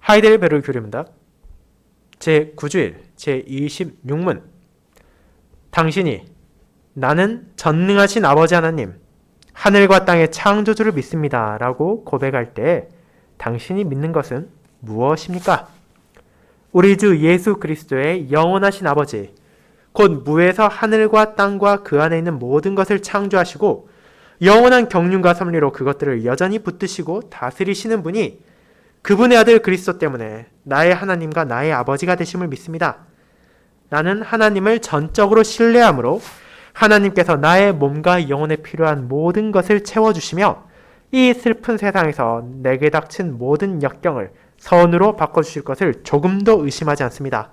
하이델베르 교리문답 제9주일 제26문 당신이 나는 전능하신 아버지 하나님 하늘과 땅의 창조주를 믿습니다 라고 고백할 때 당신이 믿는 것은 무엇입니까? 우리 주 예수 그리스도의 영원하신 아버지 곧 무에서 하늘과 땅과 그 안에 있는 모든 것을 창조하시고 영원한 경륜과 섭리로 그것들을 여전히 붙드시고 다스리시는 분이 그분의 아들 그리스도 때문에 나의 하나님과 나의 아버지가 되심을 믿습니다. 나는 하나님을 전적으로 신뢰하므로 하나님께서 나의 몸과 영혼에 필요한 모든 것을 채워주시며 이 슬픈 세상에서 내게 닥친 모든 역경을 선으로 바꿔주실 것을 조금도 의심하지 않습니다.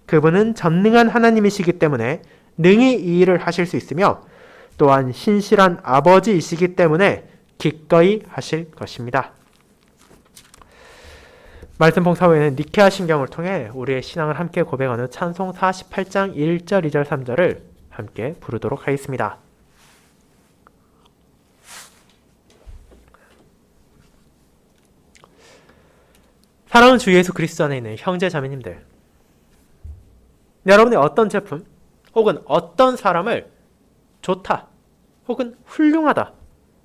그분은 전능한 하나님이시기 때문에 능히 이 일을 하실 수 있으며 또한 신실한 아버지이시기 때문에 기꺼이 하실 것입니다. 말씀 봉사 후에는 니케아 신경을 통해 우리의 신앙을 함께 고백하는 찬송 48장 1절, 2절, 3절을 함께 부르도록 하겠습니다. 사랑하는 주 예수 그리스도 안에 있는 형제 자매님들, 여러분이 어떤 제품 혹은 어떤 사람을 좋다 혹은 훌륭하다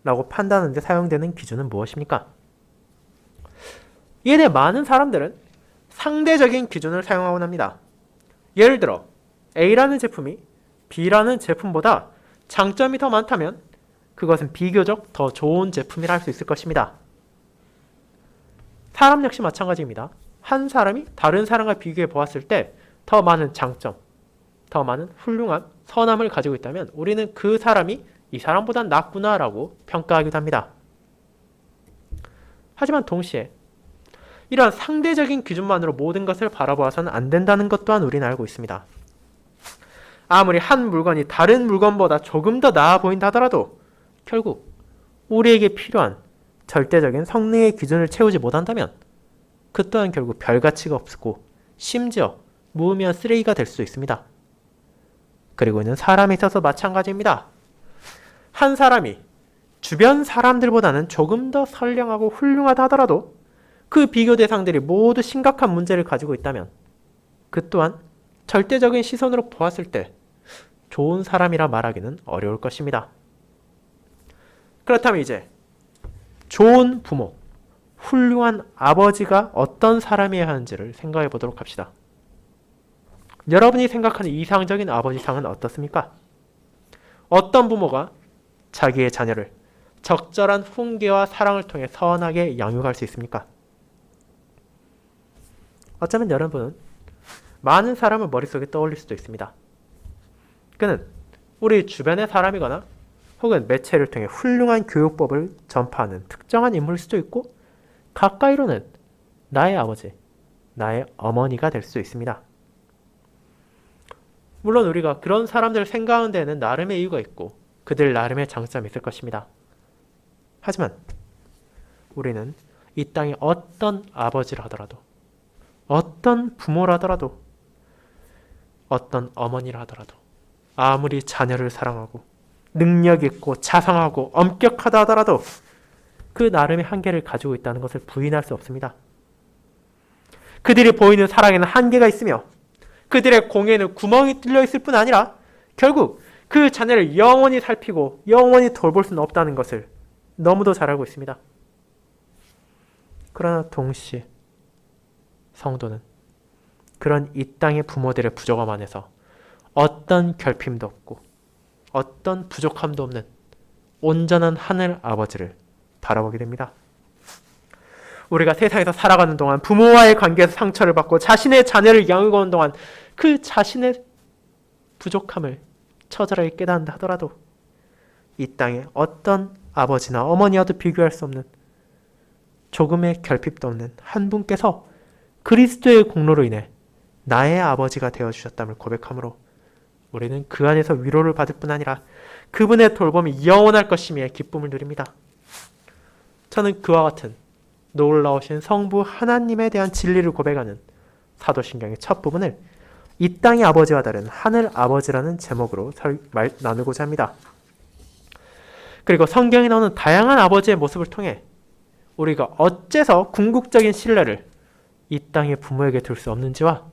라고 판단하는 데 사용되는 기준은 무엇입니까? 이에 대해 많은 사람들은 상대적인 기준을 사용하곤 합니다. 예를 들어 A라는 제품이 B라는 제품보다 장점이 더 많다면 그것은 비교적 더 좋은 제품이라 할 수 있을 것입니다. 사람 역시 마찬가지입니다. 한 사람이 다른 사람과 비교해 보았을 때 더 많은 장점, 더 많은 훌륭한 선함을 가지고 있다면 우리는 그 사람이 이 사람보다 낫구나라고 평가하기도 합니다. 하지만 동시에 이러한 상대적인 기준만으로 모든 것을 바라보아서는 안 된다는 것 또한 우리는 알고 있습니다. 아무리 한 물건이 다른 물건보다 조금 더 나아 보인다 하더라도 결국 우리에게 필요한 절대적인 성능의 기준을 채우지 못한다면 그 또한 결국 별 가치가 없고 심지어 무의미한 쓰레기가 될 수도 있습니다. 그리고 이는 사람에 있어서 마찬가지입니다. 한 사람이 주변 사람들보다는 조금 더 선량하고 훌륭하다 하더라도 그 비교 대상들이 모두 심각한 문제를 가지고 있다면 그 또한 절대적인 시선으로 보았을 때 좋은 사람이라 말하기는 어려울 것입니다. 그렇다면 이제 좋은 부모, 훌륭한 아버지가 어떤 사람이어야 하는지를 생각해 보도록 합시다. 여러분이 생각하는 이상적인 아버지상은 어떻습니까? 어떤 부모가 자기의 자녀를 적절한 훈계와 사랑을 통해 선하게 양육할 수 있습니까? 어쩌면 여러분은 많은 사람을 머릿속에 떠올릴 수도 있습니다. 그는 우리 주변의 사람이거나 혹은 매체를 통해 훌륭한 교육법을 전파하는 특정한 인물일 수도 있고 가까이로는 나의 아버지, 나의 어머니가 될 수 있습니다. 물론 우리가 그런 사람들을 생각하는 데는 나름의 이유가 있고 그들 나름의 장점이 있을 것입니다. 하지만 우리는 이 땅에 어떤 아버지라 하더라도 어떤 부모라 하더라도 어떤 어머니라 하더라도 아무리 자녀를 사랑하고 능력 있고 자상하고 엄격하다 하더라도 그 나름의 한계를 가지고 있다는 것을 부인할 수 없습니다. 그들이 보이는 사랑에는 한계가 있으며 그들의 공에는 구멍이 뚫려 있을 뿐 아니라 결국 그 자녀를 영원히 살피고 영원히 돌볼 수는 없다는 것을 너무도 잘 알고 있습니다. 그러나 동시에 성도는 그런 이 땅의 부모들의 부족함 안에서 어떤 결핍도 없고 어떤 부족함도 없는 온전한 하늘 아버지를 바라보게 됩니다. 우리가 세상에서 살아가는 동안 부모와의 관계에서 상처를 받고 자신의 자녀를 양육하는 동안 그 자신의 부족함을 처절하게 깨닫는다 하더라도 이 땅에 어떤 아버지나 어머니와도 비교할 수 없는 조금의 결핍도 없는 한 분께서 그리스도의 공로로 인해 나의 아버지가 되어주셨다를 고백함으로 우리는 그 안에서 위로를 받을 뿐 아니라 그분의 돌봄이 영원할 것이며 기쁨을 누립니다. 저는 그와 같은 놀라우신 성부 하나님에 대한 진리를 고백하는 사도신경의 첫 부분을 이 땅의 아버지와 다른 하늘 아버지라는 제목으로 나누고자 합니다. 그리고 성경에 나오는 다양한 아버지의 모습을 통해 우리가 어째서 궁극적인 신뢰를 이 땅의 부모에게 둘 수 없는지와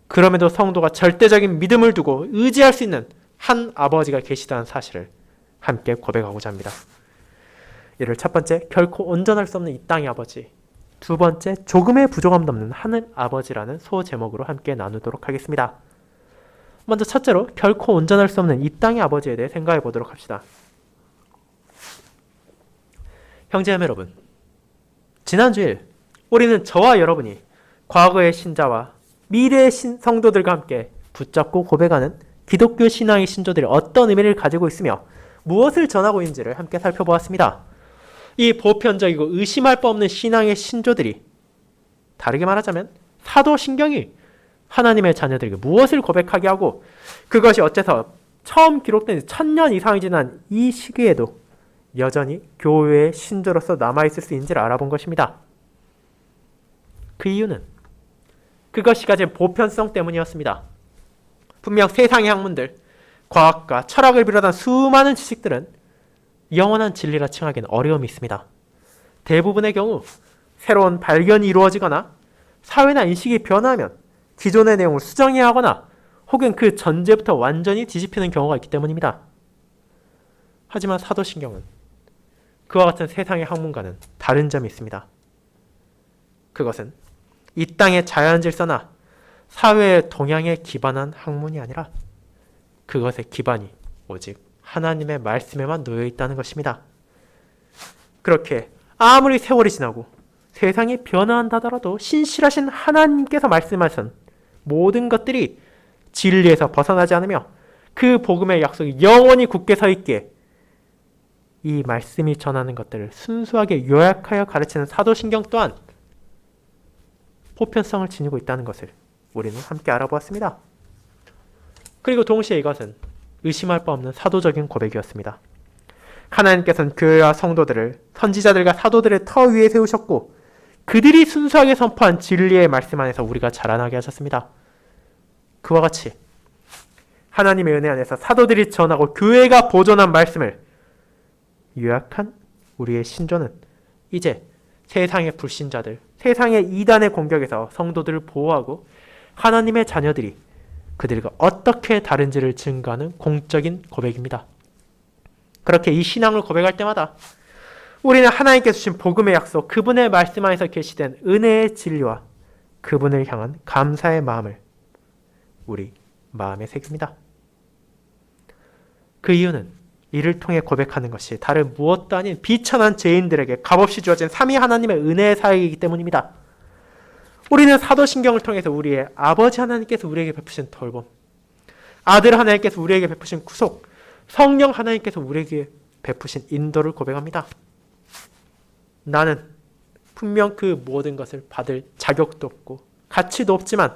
그럼에도 성도가 절대적인 믿음을 두고 의지할 수 있는 한 아버지가 계시다는 사실을 함께 고백하고자 합니다. 이를 첫 번째, 결코 온전할 수 없는 이 땅의 아버지, 두 번째, 조금의 부족함도 없는 하늘 아버지라는 소제목으로 함께 나누도록 하겠습니다. 먼저 첫째로 결코 온전할 수 없는 이 땅의 아버지에 대해 생각해 보도록 합시다. 형제자매 여러분, 지난 주일 우리는 저와 여러분이 과거의 신자와 미래의 성도들과 함께 붙잡고 고백하는 기독교 신앙의 신조들이 어떤 의미를 가지고 있으며 무엇을 전하고 있는지를 함께 살펴보았습니다. 이 보편적이고 의심할 바 없는 신앙의 신조들이, 다르게 말하자면 사도신경이 하나님의 자녀들에게 무엇을 고백하게 하고, 그것이 어째서 처음 기록된 1000년 이상이 지난 이 시기에도 여전히 교회의 신조로서 남아있을 수 있는지를 알아본 것입니다. 그 이유는 그것이 가진 보편성 때문이었습니다. 분명 세상의 학문들, 과학과 철학을 비롯한 수많은 지식들은 영원한 진리라 칭하기는 어려움이 있습니다. 대부분의 경우 새로운 발견이 이루어지거나 사회나 인식이 변화하면 기존의 내용을 수정해야 하거나 혹은 그 전제부터 완전히 뒤집히는 경우가 있기 때문입니다. 하지만 사도신경은 그와 같은 세상의 학문과는 다른 점이 있습니다. 그것은 이 땅의 자연질서나 사회의 동향에 기반한 학문이 아니라 그것의 기반이 오직 하나님의 말씀에만 놓여 있다는 것입니다. 그렇게 아무리 세월이 지나고 세상이 변화한다더라도 신실하신 하나님께서 말씀하신 모든 것들이 진리에서 벗어나지 않으며 그 복음의 약속이 영원히 굳게 서 있기에 이 말씀이 전하는 것들을 순수하게 요약하여 가르치는 사도신경 또한 보편성을 지니고 있다는 것을 우리는 함께 알아보았습니다. 그리고 동시에 이것은 의심할 바 없는 사도적인 고백이었습니다. 하나님께서는 교회와 성도들을 선지자들과 사도들의 터 위에 세우셨고 그들이 순수하게 선포한 진리의 말씀 안에서 우리가 자라나게 하셨습니다. 그와 같이 하나님의 은혜 안에서 사도들이 전하고 교회가 보존한 말씀을 요약한 우리의 신조는 이제 세상의 불신자들, 세상의 이단의 공격에서 성도들을 보호하고 하나님의 자녀들이 그들과 어떻게 다른지를 증거하는 공적인 고백입니다. 그렇게 이 신앙을 고백할 때마다 우리는 하나님께서 주신 복음의 약속, 그분의 말씀 안에서 계시된 은혜의 진리와 그분을 향한 감사의 마음을 우리 마음에 새깁니다. 그 이유는 이를 통해 고백하는 것이 다른 무엇도 아닌 비천한 죄인들에게 값없이 주어진 삼위 하나님의 은혜의 사역이기 때문입니다. 우리는 사도신경을 통해서 우리의 아버지 하나님께서 우리에게 베푸신 돌봄, 아들 하나님께서 우리에게 베푸신 구속, 성령 하나님께서 우리에게 베푸신 인도를 고백합니다. 나는 분명 그 모든 것을 받을 자격도 없고 가치도 없지만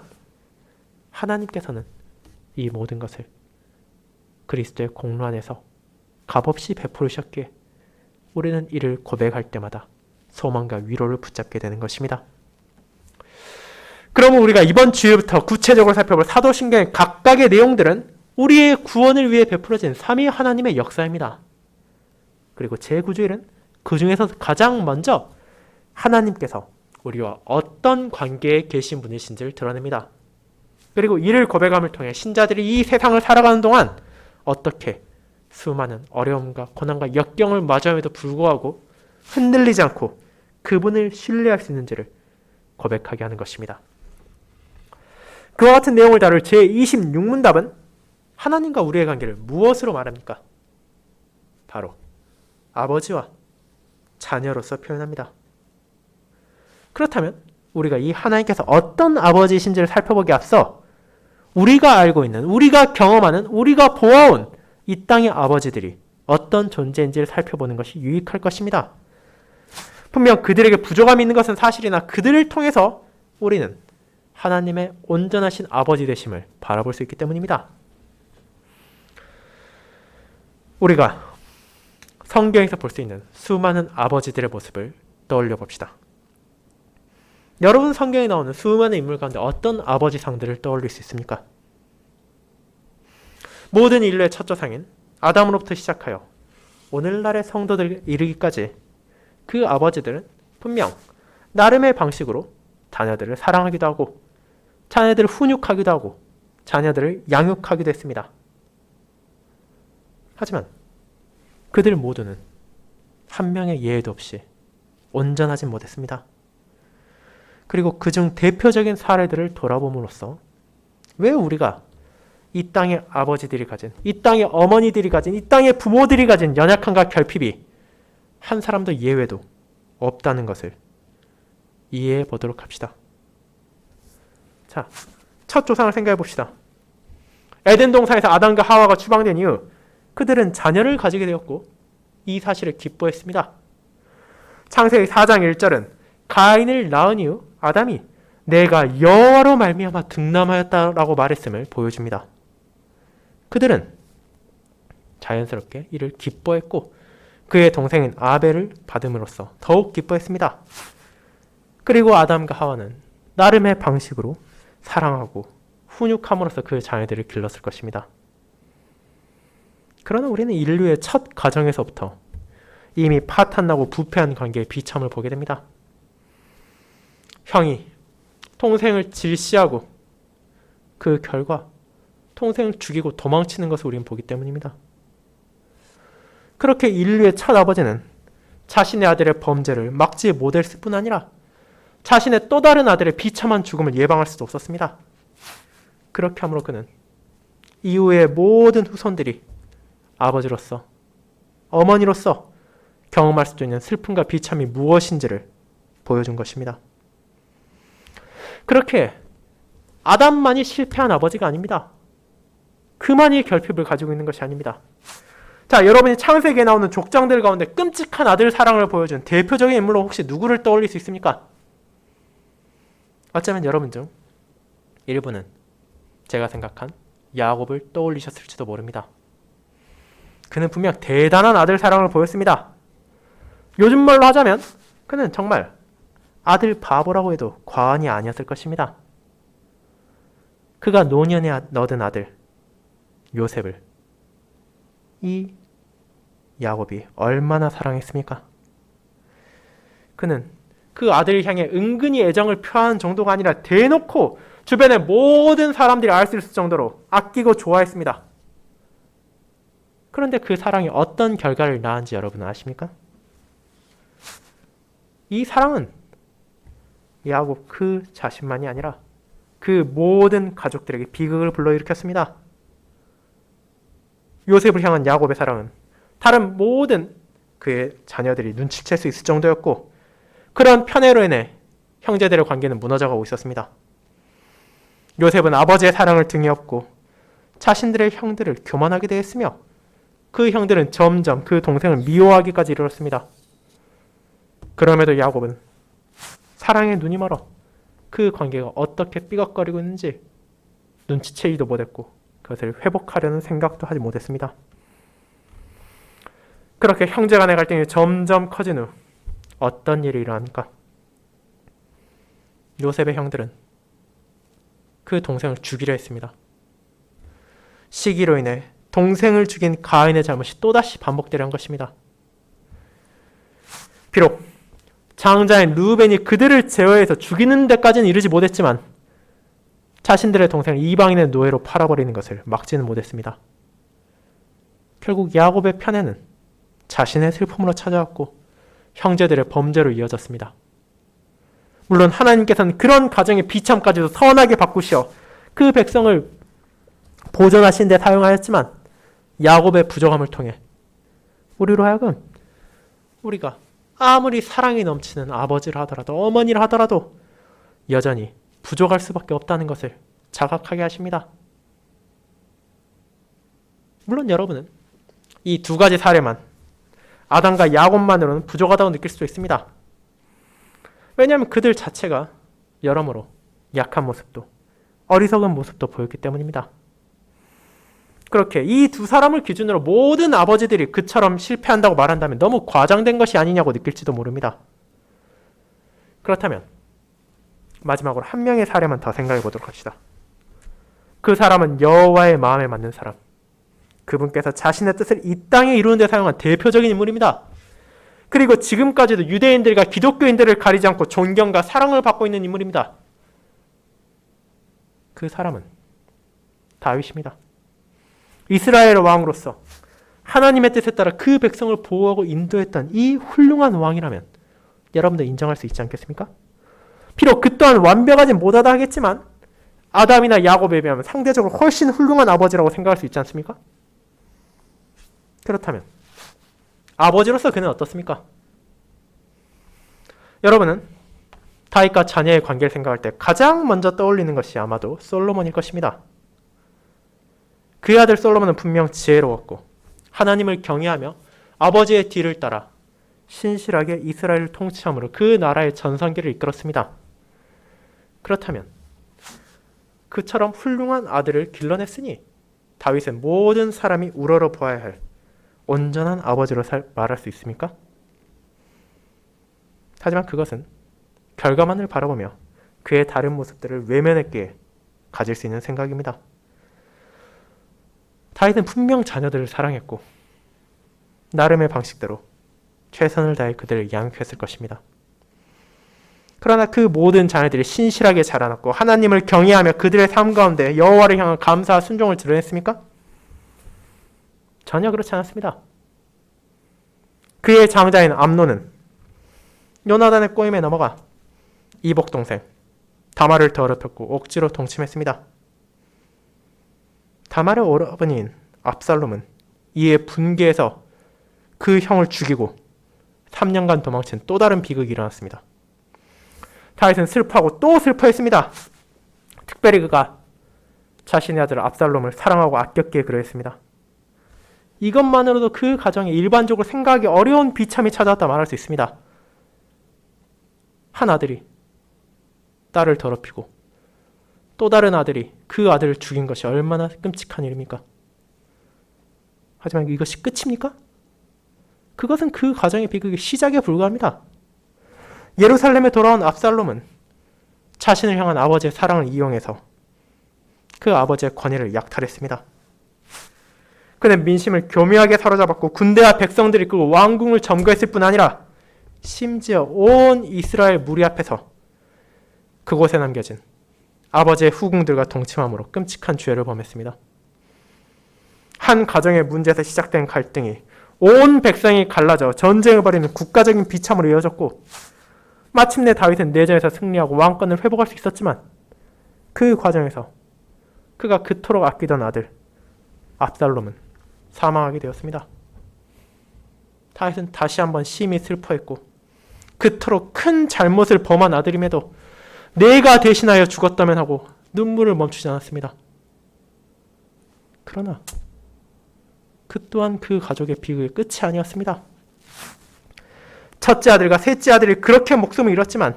하나님께서는 이 모든 것을 그리스도의 공로 안에서 값없이 베푸셨기에 우리는 이를 고백할 때마다 소망과 위로를 붙잡게 되는 것입니다. 그러면 우리가 이번 주일부터 구체적으로 살펴볼 사도신경의 각각의 내용들은 우리의 구원을 위해 베풀어진 삼위 하나님의 역사입니다. 그리고 제9주일은 그 중에서 가장 먼저 하나님께서 우리와 어떤 관계에 계신 분이신지를 드러냅니다. 그리고 이를 고백함을 통해 신자들이 이 세상을 살아가는 동안 어떻게 수많은 어려움과 고난과 역경을 마주함에도 불구하고 흔들리지 않고 그분을 신뢰할 수 있는지를 고백하게 하는 것입니다. 그와 같은 내용을 다룰 제26문답은 하나님과 우리의 관계를 무엇으로 말합니까? 바로 아버지와 자녀로서 표현합니다. 그렇다면 우리가 이 하나님께서 어떤 아버지이신지를 살펴보기에 앞서 우리가 알고 있는, 우리가 경험하는, 우리가 보아온 이 땅의 아버지들이 어떤 존재인지를 살펴보는 것이 유익할 것입니다. 분명 그들에게 부족함이 있는 것은 사실이나 그들을 통해서 우리는 하나님의 온전하신 아버지 되심을 바라볼 수 있기 때문입니다. 우리가 성경에서 볼 수 있는 수많은 아버지들의 모습을 떠올려 봅시다. 여러분 성경에 나오는 수많은 인물 가운데 어떤 아버지 상들을 떠올릴 수 있습니까? 모든 인류의 첫 조상인 아담으로부터 시작하여 오늘날의 성도들 이르기까지 그 아버지들은 분명 나름의 방식으로 자녀들을 사랑하기도 하고 자녀들을 훈육하기도 하고 자녀들을 양육하기도 했습니다. 하지만 그들 모두는 한 명의 예외도 없이 온전하지 못했습니다. 그리고 그중 대표적인 사례들을 돌아봄으로써 왜 우리가 이 땅의 아버지들이 가진, 이 땅의 어머니들이 가진, 이 땅의 부모들이 가진 연약함과 결핍이 한 사람도 예외도 없다는 것을 이해해 보도록 합시다. 자, 첫 조상을 생각해 봅시다. 에덴 동산에서 아담과 하와가 추방된 이후 그들은 자녀를 가지게 되었고 이 사실을 기뻐했습니다. 창세기 4장 1절은 가인을 낳은 이후 아담이 내가 여호와로 말미암아 득남하였다라고 말했음을 보여줍니다. 그들은 자연스럽게 이를 기뻐했고 그의 동생인 아벨을 받음으로써 더욱 기뻐했습니다. 그리고 아담과 하와는 나름의 방식으로 사랑하고 훈육함으로써 그 자녀들을 길렀을 것입니다. 그러나 우리는 인류의 첫 가정에서부터 이미 파탄나고 부패한 관계의 비참을 보게 됩니다. 형이 동생을 질시하고 그 결과 동생을 죽이고 도망치는 것을 우리는 보기 때문입니다. 그렇게 인류의 첫 아버지는 자신의 아들의 범죄를 막지 못했을 뿐 아니라 자신의 또 다른 아들의 비참한 죽음을 예방할 수도 없었습니다. 그렇게 함으로 그는 이후의 모든 후손들이 아버지로서 어머니로서 경험할 수도 있는 슬픔과 비참이 무엇인지를 보여준 것입니다. 그렇게 아담만이 실패한 아버지가 아닙니다. 그만이 결핍을 가지고 있는 것이 아닙니다. 자, 여러분이 창세기에 나오는 족장들 가운데 끔찍한 아들 사랑을 보여준 대표적인 인물로 혹시 누구를 떠올릴 수 있습니까? 어쩌면 여러분 중 일부는 제가 생각한 야곱을 떠올리셨을지도 모릅니다. 그는 분명 대단한 아들 사랑을 보였습니다. 요즘 말로 하자면 그는 정말 아들 바보라고 해도 과언이 아니었을 것입니다. 그가 노년에 얻은 아들 요셉을 이 야곱이 얼마나 사랑했습니까? 그는 그 아들을 향해 은근히 애정을 표하는 정도가 아니라 대놓고 주변의 모든 사람들이 알 수 있을 정도로 아끼고 좋아했습니다. 그런데 그 사랑이 어떤 결과를 낳은지 여러분은 아십니까? 이 사랑은 야곱 그 자신만이 아니라 그 모든 가족들에게 비극을 불러일으켰습니다. 요셉을 향한 야곱의 사랑은 다른 모든 그의 자녀들이 눈치챌 수 있을 정도였고 그런 편애로 인해 형제들의 관계는 무너져가고 있었습니다. 요셉은 아버지의 사랑을 등에 업고 자신들의 형들을 교만하게 대했으며 그 형들은 점점 그 동생을 미워하기까지 이르렀습니다. 그럼에도 야곱은 사랑에 눈이 멀어 그 관계가 어떻게 삐걱거리고 있는지 눈치채지도 못했고 그것을 회복하려는 생각도 하지 못했습니다. 그렇게 형제 간의 갈등이 점점 커진 후 어떤 일이 일어납니까? 요셉의 형들은 그 동생을 죽이려 했습니다. 시기로 인해 동생을 죽인 가인의 잘못이 또다시 반복되려 한 것입니다. 비록 장자인 루벤이 그들을 제어해서 죽이는 데까지는 이르지 못했지만 자신들의 동생을 이방인의 노예로 팔아버리는 것을 막지는 못했습니다. 결국 야곱의 편애는 자신의 슬픔으로 찾아왔고 형제들의 범죄로 이어졌습니다. 물론 하나님께서는 그런 가정의 비참까지도 선하게 바꾸시어 그 백성을 보존하신 데 사용하였지만 야곱의 부족함을 통해 우리로 하여금 우리가 아무리 사랑이 넘치는 아버지라 하더라도 어머니라 하더라도 여전히 부족할 수밖에 없다는 것을 자각하게 하십니다. 물론 여러분은 이 두 가지 사례만 아담과 야곱만으로는 부족하다고 느낄 수도 있습니다. 왜냐하면 그들 자체가 여러모로 약한 모습도 어리석은 모습도 보였기 때문입니다. 그렇게 이 두 사람을 기준으로 모든 아버지들이 그처럼 실패한다고 말한다면 너무 과장된 것이 아니냐고 느낄지도 모릅니다. 그렇다면 마지막으로 한 명의 사례만 더 생각해 보도록 합시다. 그 사람은 여호와의 마음에 맞는 사람, 그분께서 자신의 뜻을 이 땅에 이루는 데 사용한 대표적인 인물입니다. 그리고 지금까지도 유대인들과 기독교인들을 가리지 않고 존경과 사랑을 받고 있는 인물입니다. 그 사람은 다윗입니다. 이스라엘 왕으로서 하나님의 뜻에 따라 그 백성을 보호하고 인도했던 이 훌륭한 왕이라면 여러분들 인정할 수 있지 않겠습니까? 비록 그 또한 완벽하지 못하다 하겠지만 아담이나 야곱에 비하면 상대적으로 훨씬 훌륭한 아버지라고 생각할 수 있지 않습니까? 그렇다면 아버지로서 그는 어떻습니까? 여러분은 다윗과 자녀의 관계를 생각할 때 가장 먼저 떠올리는 것이 아마도 솔로몬일 것입니다. 그의 아들 솔로몬은 분명 지혜로웠고 하나님을 경외하며 아버지의 뒤를 따라 신실하게 이스라엘을 통치함으로 그 나라의 전성기를 이끌었습니다. 그렇다면 그처럼 훌륭한 아들을 길러냈으니 다윗은 모든 사람이 우러러 보아야 할 온전한 아버지로 말할 수 있습니까? 하지만 그것은 결과만을 바라보며 그의 다른 모습들을 외면했기에 가질 수 있는 생각입니다. 다윗은 분명 자녀들을 사랑했고 나름의 방식대로 최선을 다해 그들을 양육했을 것입니다. 그러나 그 모든 자녀들이 신실하게 자라났고 하나님을 경외하며 그들의 삶 가운데 여호와를 향한 감사와 순종을 드러냈습니까? 전혀 그렇지 않았습니다. 그의 장자인 암논은 요나단의 꼬임에 넘어가 이복 동생 다말을 더럽혔고 억지로 동침했습니다. 다말의 오라버니인 압살롬은 이에 분개해서 그 형을 죽이고 3년간 도망친 또 다른 비극이 일어났습니다. 다윗은 슬퍼하고 또 슬퍼했습니다. 특별히 그가 자신의 아들 압살롬을 사랑하고 아꼈기에 그러했습니다. 이것만으로도 그 가정에 일반적으로 생각하기 어려운 비참이 찾아왔다 말할 수 있습니다. 한 아들이 딸을 더럽히고 또 다른 아들이 그 아들을 죽인 것이 얼마나 끔찍한 일입니까? 하지만 이것이 끝입니까? 그것은 그 가정의 비극의 시작에 불과합니다. 예루살렘에 돌아온 압살롬은 자신을 향한 아버지의 사랑을 이용해서 그 아버지의 권위를 약탈했습니다. 그는 민심을 교묘하게 사로잡았고 군대와 백성들을 이끌고 왕궁을 점거했을 뿐 아니라 심지어 온 이스라엘 무리 앞에서 그곳에 남겨진 아버지의 후궁들과 동침함으로 끔찍한 죄를 범했습니다. 한 가정의 문제에서 시작된 갈등이 온 백성이 갈라져 전쟁을 벌이는 국가적인 비참으로 이어졌고 마침내 다윗은 내전에서 승리하고 왕권을 회복할 수 있었지만 그 과정에서 그가 그토록 아끼던 아들 압살롬은 사망하게 되었습니다. 다윗은 다시 한번 심히 슬퍼했고 그토록 큰 잘못을 범한 아들임에도 내가 대신하여 죽었다면 하고 눈물을 멈추지 않았습니다. 그러나 그 또한 그 가족의 비극의 끝이 아니었습니다. 첫째 아들과 셋째 아들이 그렇게 목숨을 잃었지만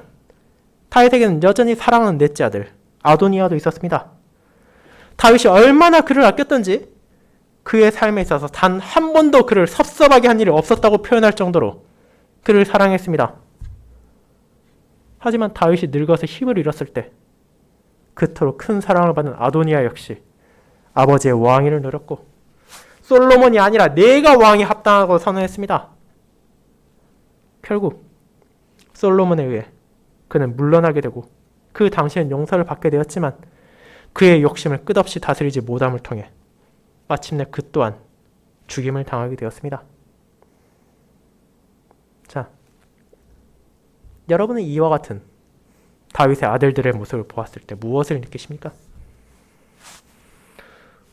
다윗에게는 여전히 사랑하는 넷째 아들 아도니아도 있었습니다. 다윗이 얼마나 그를 아꼈던지 그의 삶에 있어서 단 한 번도 그를 섭섭하게 한 일이 없었다고 표현할 정도로 그를 사랑했습니다. 하지만 다윗이 늙어서 힘을 잃었을 때 그토록 큰 사랑을 받은 아도니아 역시 아버지의 왕위를 누렸고 솔로몬이 아니라 내가 왕이 합당하고 선언했습니다. 결국 솔로몬에 의해 그는 물러나게 되고 그 당시엔 용서를 받게 되었지만 그의 욕심을 끝없이 다스리지 못함을 통해 마침내 그 또한 죽임을 당하게 되었습니다. 자, 여러분은 이와 같은 다윗의 아들들의 모습을 보았을 때 무엇을 느끼십니까?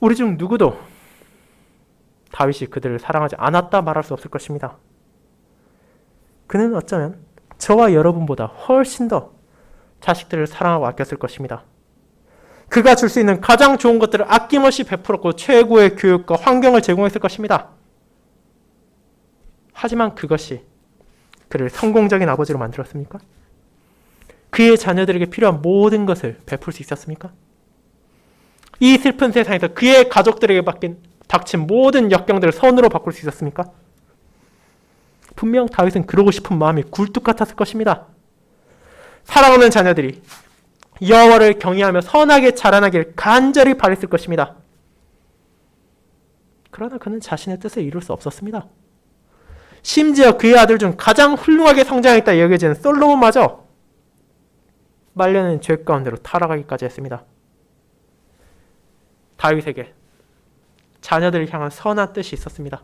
우리 중 누구도 다윗이 그들을 사랑하지 않았다 말할 수 없을 것입니다. 그는 어쩌면 저와 여러분보다 훨씬 더 자식들을 사랑하고 아꼈을 것입니다. 그가 줄 수 있는 가장 좋은 것들을 아낌없이 베풀었고 최고의 교육과 환경을 제공했을 것입니다. 하지만 그것이 그를 성공적인 아버지로 만들었습니까? 그의 자녀들에게 필요한 모든 것을 베풀 수 있었습니까? 이 슬픈 세상에서 그의 가족들에게 닥친 모든 역경들을 선으로 바꿀 수 있었습니까? 분명 다윗은 그러고 싶은 마음이 굴뚝 같았을 것입니다. 사랑하는 자녀들이 여호와를 경외하며 선하게 자라나길 간절히 바랬을 것입니다. 그러나 그는 자신의 뜻을 이룰 수 없었습니다. 심지어 그의 아들 중 가장 훌륭하게 성장했다 여겨지는 솔로몬마저 말년은 죄 가운데로 타락하기까지 했습니다. 다윗에게 자녀들을 향한 선한 뜻이 있었습니다.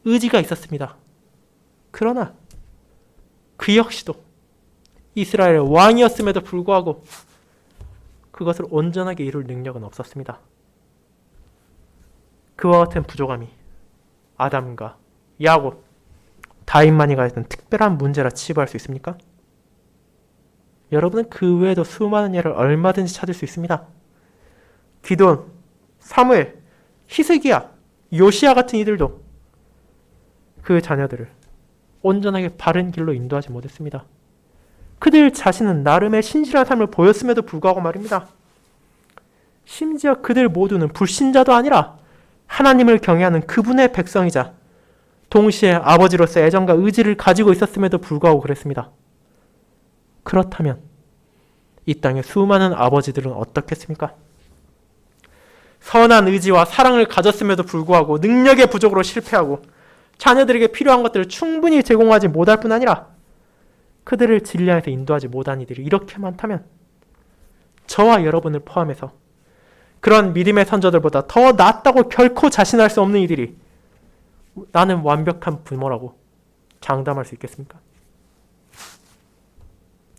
의지가 있었습니다. 그러나 그 역시도 이스라엘의 왕이었음에도 불구하고 그것을 온전하게 이룰 능력은 없었습니다. 그와 같은 부족함이 아담과 야곱, 다윗만이 가졌던 특별한 문제라 치부할 수 있습니까? 여러분은 그 외에도 수많은 예를 얼마든지 찾을 수 있습니다. 기드온, 사무엘, 히스기야, 요시야 같은 이들도 그 자녀들을 온전하게 바른 길로 인도하지 못했습니다. 그들 자신은 나름의 신실한 삶을 보였음에도 불구하고 말입니다. 심지어 그들 모두는 불신자도 아니라 하나님을 경외하는 그분의 백성이자 동시에 아버지로서 애정과 의지를 가지고 있었음에도 불구하고 그랬습니다. 그렇다면 이 땅의 수많은 아버지들은 어떻겠습니까? 선한 의지와 사랑을 가졌음에도 불구하고 능력의 부족으로 실패하고 자녀들에게 필요한 것들을 충분히 제공하지 못할 뿐 아니라 그들을 진리안에서 인도하지 못한 이들이 이렇게 많다면 저와 여러분을 포함해서 그런 믿음의 선조들보다 더 낫다고 결코 자신할 수 없는 이들이 나는 완벽한 부모라고 장담할 수 있겠습니까?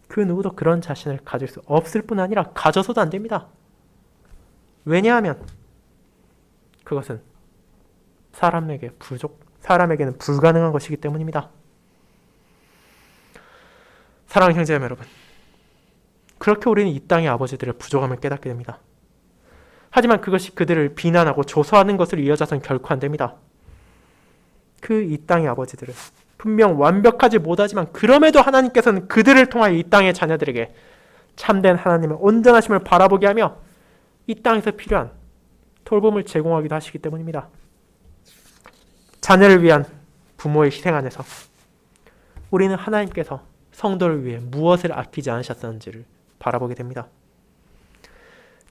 그 누구도 그런 자신을 가질 수 없을 뿐 아니라 가져서도 안 됩니다. 왜냐하면 그것은 사람에게는 불가능한 것이기 때문입니다. 사랑하는 형제자매 여러분, 그렇게 우리는 이 땅의 아버지들의 부족함을 깨닫게 됩니다. 하지만 그것이 그들을 비난하고 조소하는 것을 이어져서는 결코 안 됩니다. 그 이 땅의 아버지들은 분명 완벽하지 못하지만 그럼에도 하나님께서는 그들을 통하여 이 땅의 자녀들에게 참된 하나님의 온전하심을 바라보게 하며 이 땅에서 필요한 돌봄을 제공하기도 하시기 때문입니다. 자녀를 위한 부모의 희생 안에서 우리는 하나님께서 성도를 위해 무엇을 아끼지 않으셨는지를 바라보게 됩니다.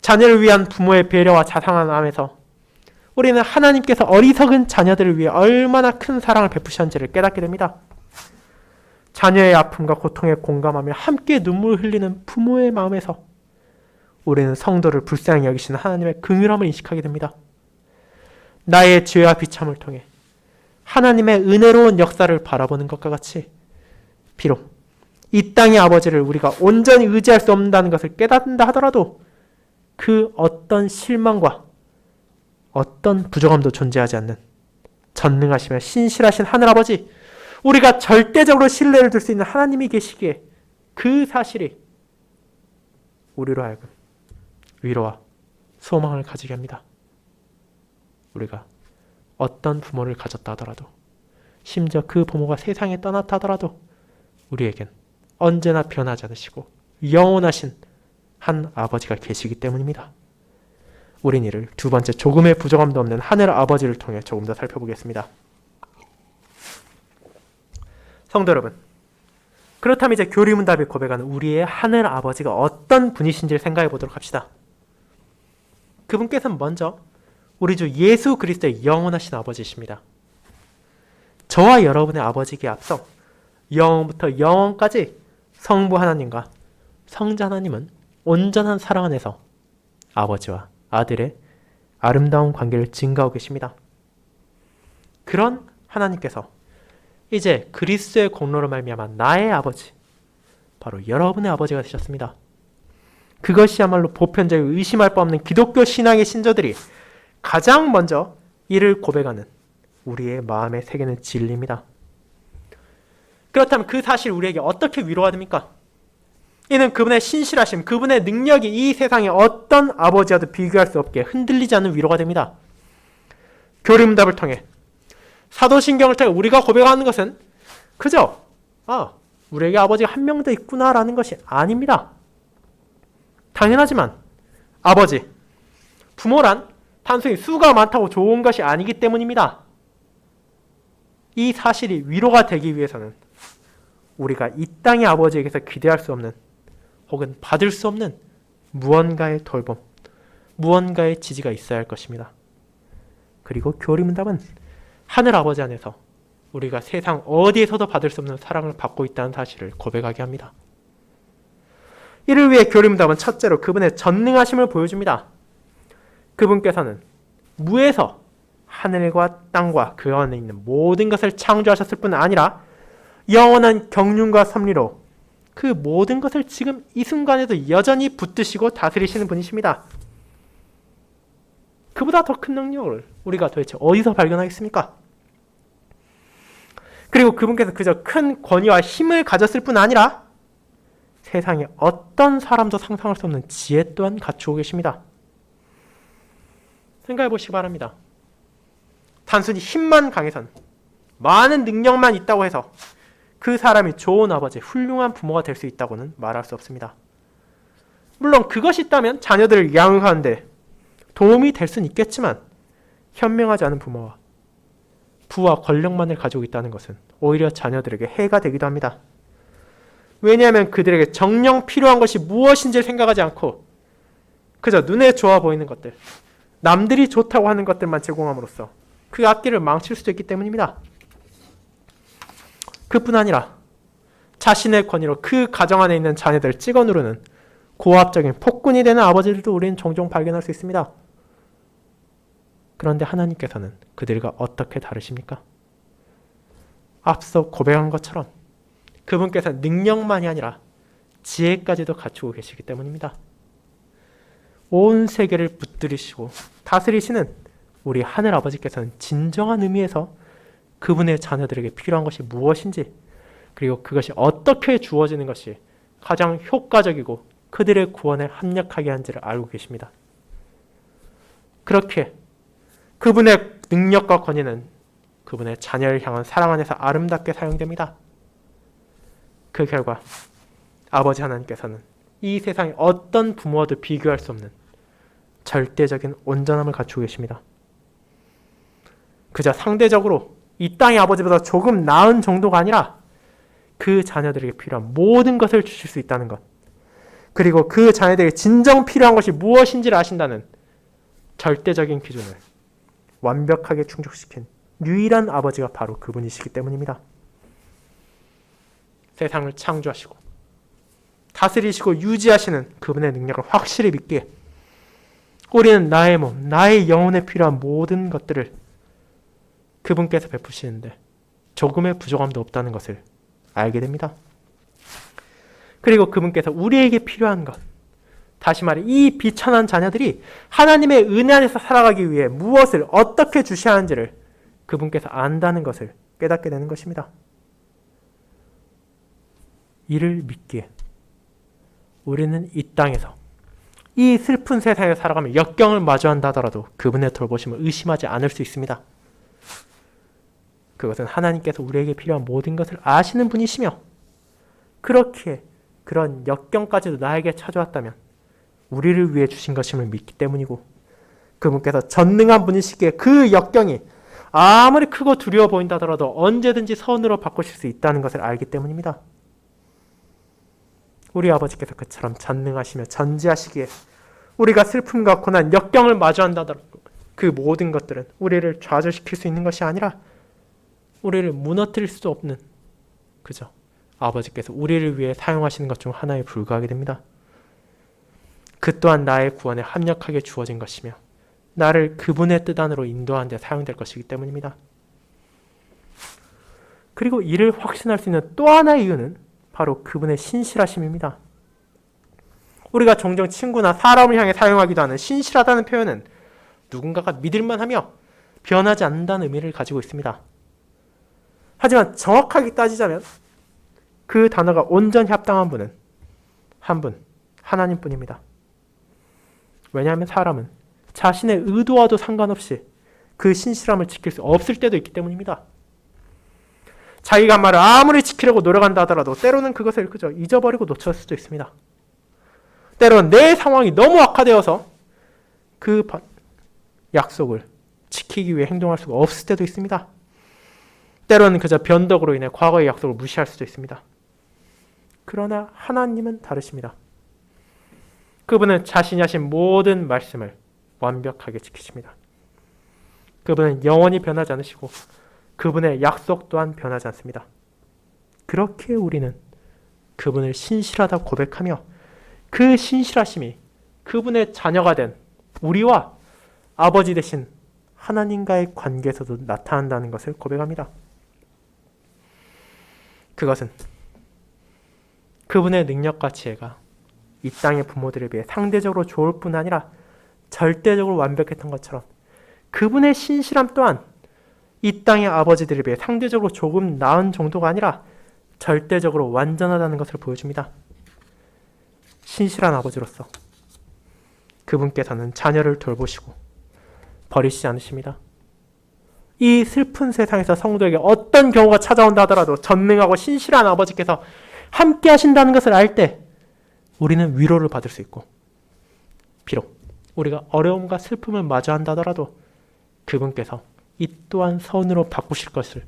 자녀를 위한 부모의 배려와 자상한 마음에서 우리는 하나님께서 어리석은 자녀들을 위해 얼마나 큰 사랑을 베푸셨는지를 깨닫게 됩니다. 자녀의 아픔과 고통에 공감하며 함께 눈물을 흘리는 부모의 마음에서 우리는 성도를 불쌍히 여기시는 하나님의 긍휼함을 인식하게 됩니다. 나의 죄와 비참을 통해 하나님의 은혜로운 역사를 바라보는 것과 같이 비록 이 땅의 아버지를 우리가 온전히 의지할 수 없다는 것을 깨닫는다 하더라도 그 어떤 실망과 어떤 부족함도 존재하지 않는 전능하시며 신실하신 하늘아버지, 우리가 절대적으로 신뢰를 둘 수 있는 하나님이 계시기에 그 사실이 우리로 하여금 위로와 소망을 가지게 합니다. 우리가 어떤 부모를 가졌다 하더라도, 심지어 그 부모가 세상에 떠났다 하더라도 우리에겐 언제나 변하지 않으시고 영원하신 한 아버지가 계시기 때문입니다. 우린 이를 두 번째 조금의 부족함도 없는 하늘 아버지를 통해 조금 더 살펴보겠습니다. 성도 여러분, 그렇다면 이제 교리문답이 고백하는 우리의 하늘 아버지가 어떤 분이신지를 생각해 보도록 합시다. 그분께서는 먼저 우리 주 예수 그리스도의 영원하신 아버지이십니다. 저와 여러분의 아버지기에 앞서 영원부터 영원까지 성부 하나님과 성자 하나님은 온전한 사랑 안에서 아버지와 아들의 아름다운 관계를 증가하고 계십니다. 그런 하나님께서 이제 그리스도의 공로로 말미암아 나의 아버지, 바로 여러분의 아버지가 되셨습니다. 그것이야말로 보편적이고 의심할 바 없는 기독교 신앙의 신조들이 가장 먼저 이를 고백하는 우리의 마음에 새기는 진리입니다. 그렇다면 그 사실 우리에게 어떻게 위로가 됩니까? 이는 그분의 신실하심, 그분의 능력이 이 세상의 어떤 아버지와도 비교할 수 없게 흔들리지 않는 위로가 됩니다. 교리문답을 통해 사도신경을 통해 우리가 고백하는 것은 그저 우리에게 아버지가 한 명 더 있구나라는 것이 아닙니다. 당연하지만 아버지, 부모란 단순히 수가 많다고 좋은 것이 아니기 때문입니다. 이 사실이 위로가 되기 위해서는 우리가 이 땅의 아버지에게서 기대할 수 없는 혹은 받을 수 없는 무언가의 돌봄, 무언가의 지지가 있어야 할 것입니다. 그리고 교리문답은 하늘 아버지 안에서 우리가 세상 어디에서도 받을 수 없는 사랑을 받고 있다는 사실을 고백하게 합니다. 이를 위해 교리문답은 첫째로 그분의 전능하심을 보여줍니다. 그분께서는 무에서 하늘과 땅과 그 안에 있는 모든 것을 창조하셨을 뿐 아니라 영원한 경륜과 섭리로 그 모든 것을 지금 이 순간에도 여전히 붙드시고 다스리시는 분이십니다. 그보다 더 큰 능력을 우리가 도대체 어디서 발견하겠습니까? 그리고 그분께서 그저 큰 권위와 힘을 가졌을 뿐 아니라 세상에 어떤 사람도 상상할 수 없는 지혜 또한 갖추고 계십니다. 생각해 보시기 바랍니다. 단순히 힘만 강해선, 많은 능력만 있다고 해서 그 사람이 좋은 아버지, 훌륭한 부모가 될 수 있다고는 말할 수 없습니다. 물론 그것이 있다면 자녀들을 양육하는데 도움이 될 수는 있겠지만 현명하지 않은 부모와 부와 권력만을 가지고 있다는 것은 오히려 자녀들에게 해가 되기도 합니다. 왜냐하면 그들에게 정녕 필요한 것이 무엇인지를 생각하지 않고 그저 눈에 좋아 보이는 것들, 남들이 좋다고 하는 것들만 제공함으로써 그 앞길을 망칠 수도 있기 때문입니다. 그뿐 아니라 자신의 권위로 그 가정 안에 있는 자녀들을 찍어 누르는 고압적인 폭군이 되는 아버지들도 우리는 종종 발견할 수 있습니다. 그런데 하나님께서는 그들과 어떻게 다르십니까? 앞서 고백한 것처럼 그분께서 능력만이 아니라 지혜까지도 갖추고 계시기 때문입니다. 온 세계를 붙들이시고 다스리시는 우리 하늘아버지께서는 진정한 의미에서 그분의 자녀들에게 필요한 것이 무엇인지, 그리고 그것이 어떻게 주어지는 것이 가장 효과적이고 그들의 구원에 합력하게 한지를 알고 계십니다. 그렇게 그분의 능력과 권위는 그분의 자녀를 향한 사랑 안에서 아름답게 사용됩니다. 그 결과 아버지 하나님께서는 이 세상의 어떤 부모와도 비교할 수 없는 절대적인 온전함을 갖추고 계십니다. 그저 상대적으로 이 땅의 아버지보다 조금 나은 정도가 아니라 그 자녀들에게 필요한 모든 것을 주실 수 있다는 것, 그리고 그 자녀들에게 진정 필요한 것이 무엇인지를 아신다는 절대적인 기준을 완벽하게 충족시킨 유일한 아버지가 바로 그분이시기 때문입니다. 세상을 창조하시고 다스리시고 유지하시는 그분의 능력을 확실히 믿기에 우리는 나의 몸, 나의 영혼에 필요한 모든 것들을 그분께서 베푸시는데 조금의 부족함도 없다는 것을 알게 됩니다. 그리고 그분께서 우리에게 필요한 것, 다시 말해 이 비천한 자녀들이 하나님의 은혜 안에서 살아가기 위해 무엇을 어떻게 주셔야 하는지를 그분께서 안다는 것을 깨닫게 되는 것입니다. 이를 믿기에 우리는 이 땅에서 이 슬픈 세상에 살아가며 역경을 마주한다 하더라도 그분의 돌보심을 의심하지 않을 수 있습니다. 그것은 하나님께서 우리에게 필요한 모든 것을 아시는 분이시며 그렇게 그런 역경까지도 나에게 찾아왔다면 우리를 위해 주신 것임을 믿기 때문이고, 그분께서 전능한 분이시기에 그 역경이 아무리 크고 두려워 보인다 하더라도 언제든지 선으로 바꾸실 수 있다는 것을 알기 때문입니다. 우리 아버지께서 그처럼 전능하시며 전지하시기에 우리가 슬픔과 고난, 역경을 마주한다 하더라도 그 모든 것들은 우리를 좌절시킬 수 있는 것이 아니라 우리를 무너뜨릴 수도 없는, 그저 아버지께서 우리를 위해 사용하시는 것 중 하나에 불과하게 됩니다. 그 또한 나의 구원에 합력하게 주어진 것이며 나를 그분의 뜻 안으로 인도하는 데 사용될 것이기 때문입니다. 그리고 이를 확신할 수 있는 또 하나의 이유는 바로 그분의 신실하심입니다. 우리가 종종 친구나 사람을 향해 사용하기도 하는 신실하다는 표현은 누군가가 믿을만하며 변하지 않는다는 의미를 가지고 있습니다. 하지만 정확하게 따지자면 그 단어가 온전히 합당한 분은 한 분, 하나님뿐입니다. 왜냐하면 사람은 자신의 의도와도 상관없이 그 신실함을 지킬 수 없을 때도 있기 때문입니다. 자기가 말을 아무리 지키려고 노력한다 하더라도 때로는 그것을 그저 잊어버리고 놓칠 수도 있습니다. 때로는 내 상황이 너무 악화되어서 그 약속을 지키기 위해 행동할 수가 없을 때도 있습니다. 때로는 그저 변덕으로 인해 과거의 약속을 무시할 수도 있습니다. 그러나 하나님은 다르십니다. 그분은 자신이 하신 모든 말씀을 완벽하게 지키십니다. 그분은 영원히 변하지 않으시고 그분의 약속 또한 변하지 않습니다. 그렇게 우리는 그분을 신실하다 고백하며 그 신실하심이 그분의 자녀가 된 우리와 아버지 되신 하나님과의 관계에서도 나타난다는 것을 고백합니다. 그것은 그분의 능력과 지혜가 이 땅의 부모들에 비해 상대적으로 좋을 뿐 아니라 절대적으로 완벽했던 것처럼 그분의 신실함 또한 이 땅의 아버지들에 비해 상대적으로 조금 나은 정도가 아니라 절대적으로 완전하다는 것을 보여줍니다. 신실한 아버지로서 그분께서는 자녀를 돌보시고 버리시지 않으십니다. 이 슬픈 세상에서 성도에게 어떤 경우가 찾아온다 하더라도 전능하고 신실한 아버지께서 함께 하신다는 것을 알 때 우리는 위로를 받을 수 있고, 비록 우리가 어려움과 슬픔을 마주한다 하더라도 그분께서 이 또한 선으로 바꾸실 것을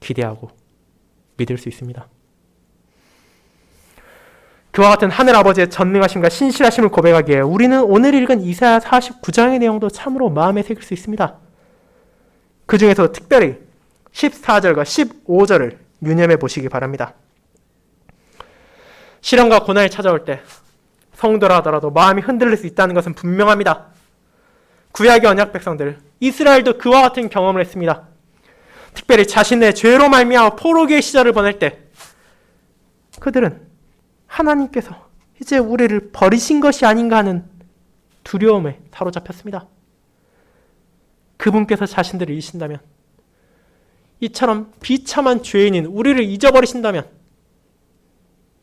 기대하고 믿을 수 있습니다. 그와 같은 하늘아버지의 전능하심과 신실하심을 고백하기에 우리는 오늘 읽은 이사야 49장의 내용도 참으로 마음에 새길 수 있습니다. 그 중에서 특별히 14절과 15절을 유념해 보시기 바랍니다. 시련과 고난이 찾아올 때 성도라 하더라도 마음이 흔들릴 수 있다는 것은 분명합니다. 구약의 언약 백성들, 이스라엘도 그와 같은 경험을 했습니다. 특별히 자신의 죄로 말미암아 포로기의 시절을 보낼 때 그들은 하나님께서 이제 우리를 버리신 것이 아닌가 하는 두려움에 사로잡혔습니다. 그분께서 자신들을 잊으신다면, 이처럼 비참한 죄인인 우리를 잊어버리신다면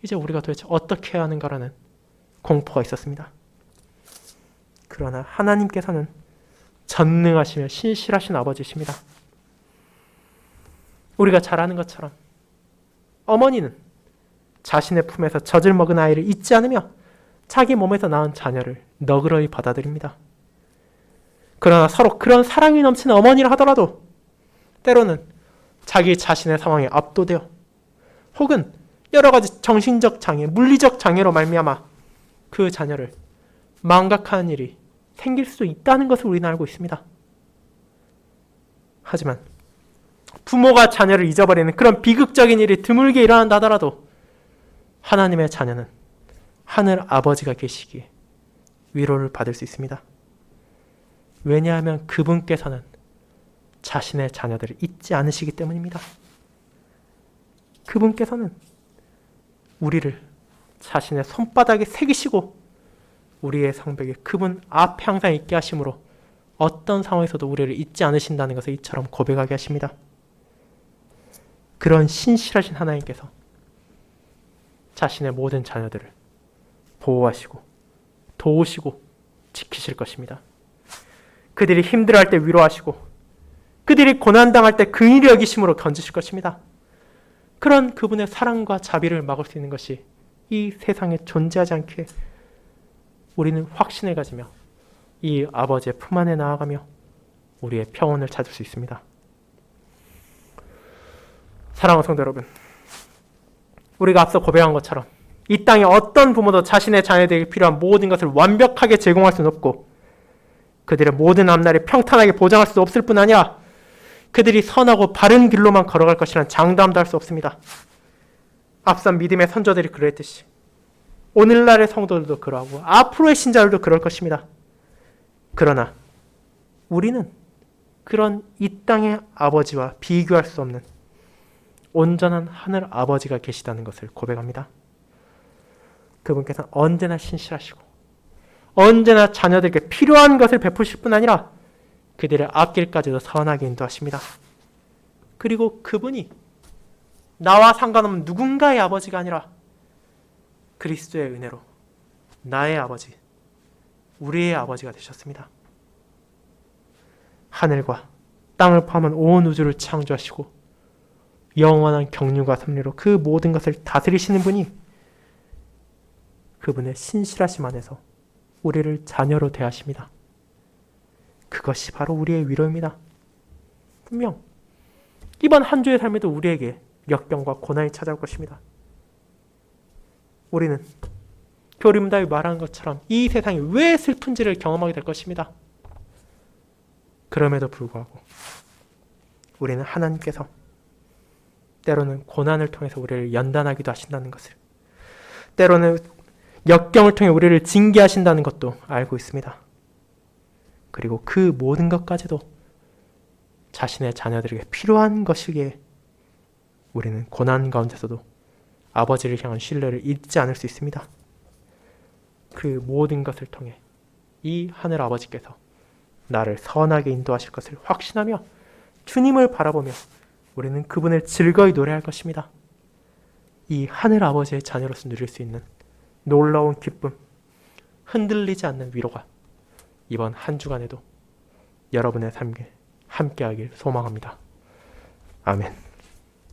이제 우리가 도대체 어떻게 해야 하는가라는 공포가 있었습니다. 그러나 하나님께서는 전능하시며 신실하신 아버지십니다. 우리가 잘 아는 것처럼 어머니는 자신의 품에서 젖을 먹은 아이를 잊지 않으며 자기 몸에서 낳은 자녀를 너그러이 받아들입니다. 그러나 서로 그런 사랑이 넘치는 어머니라 하더라도 때로는 자기 자신의 상황에 압도되어 혹은 여러 가지 정신적 장애, 물리적 장애로 말미암아 그 자녀를 망각하는 일이 생길 수도 있다는 것을 우리는 알고 있습니다. 하지만 부모가 자녀를 잊어버리는 그런 비극적인 일이 드물게 일어난다 하더라도 하나님의 자녀는 하늘 아버지가 계시기에 위로를 받을 수 있습니다. 왜냐하면 그분께서는 자신의 자녀들을 잊지 않으시기 때문입니다. 그분께서는 우리를 자신의 손바닥에 새기시고 우리의 성벽에 그분 앞에 항상 있게 하심으로 어떤 상황에서도 우리를 잊지 않으신다는 것을 이처럼 고백하게 하십니다. 그런 신실하신 하나님께서 자신의 모든 자녀들을 보호하시고 도우시고 지키실 것입니다. 그들이 힘들어할 때 위로하시고 그들이 고난당할 때 긍휼히 여기심으로 건지실 것입니다. 그런 그분의 사랑과 자비를 막을 수 있는 것이 이 세상에 존재하지 않기에 우리는 확신을 가지며 이 아버지의 품 안에 나아가며 우리의 평온을 찾을 수 있습니다. 사랑하는 성도 여러분, 우리가 앞서 고백한 것처럼 이 땅에 어떤 부모도 자신의 자녀들에게 필요한 모든 것을 완벽하게 제공할 수는 없고 그들의 모든 앞날이 평탄하게 보장할 수 없을 뿐 아니라 그들이 선하고 바른 길로만 걸어갈 것이라는 장담도 할 수 없습니다. 앞선 믿음의 선조들이 그랬듯이 오늘날의 성도들도 그러하고 앞으로의 신자들도 그럴 것입니다. 그러나 우리는 그런 이 땅의 아버지와 비교할 수 없는 온전한 하늘 아버지가 계시다는 것을 고백합니다. 그분께서는 언제나 신실하시고 언제나 자녀들에게 필요한 것을 베푸실 뿐 아니라 그들의 앞길까지도 선하게 인도하십니다. 그리고 그분이 나와 상관없는 누군가의 아버지가 아니라 그리스도의 은혜로 나의 아버지, 우리의 아버지가 되셨습니다. 하늘과 땅을 포함한 온 우주를 창조하시고 영원한 경륜과 섭리로 그 모든 것을 다스리시는 분이 그분의 신실하심 안에서 우리를 자녀로 대하십니다. 그것이 바로 우리의 위로입니다. 분명 이번 한 주의 삶에도 우리에게 역경과 고난이 찾아올 것입니다. 우리는 교리문답이 말하는 것처럼 이 세상이 왜 슬픈지를 경험하게 될 것입니다. 그럼에도 불구하고 우리는 하나님께서 때로는 고난을 통해서 우리를 연단하기도 하신다는 것을, 때로는 역경을 통해 우리를 징계하신다는 것도 알고 있습니다. 그리고 그 모든 것까지도 자신의 자녀들에게 필요한 것이기에 우리는 고난 가운데서도 아버지를 향한 신뢰를 잊지 않을 수 있습니다. 그 모든 것을 통해 이 하늘 아버지께서 나를 선하게 인도하실 것을 확신하며 주님을 바라보며 우리는 그분을 즐거이 노래할 것입니다. 이 하늘 아버지의 자녀로서 누릴 수 있는 놀라운 기쁨, 흔들리지 않는 위로가 이번 한 주간에도 여러분의 삶에 함께하길 소망합니다. 아멘.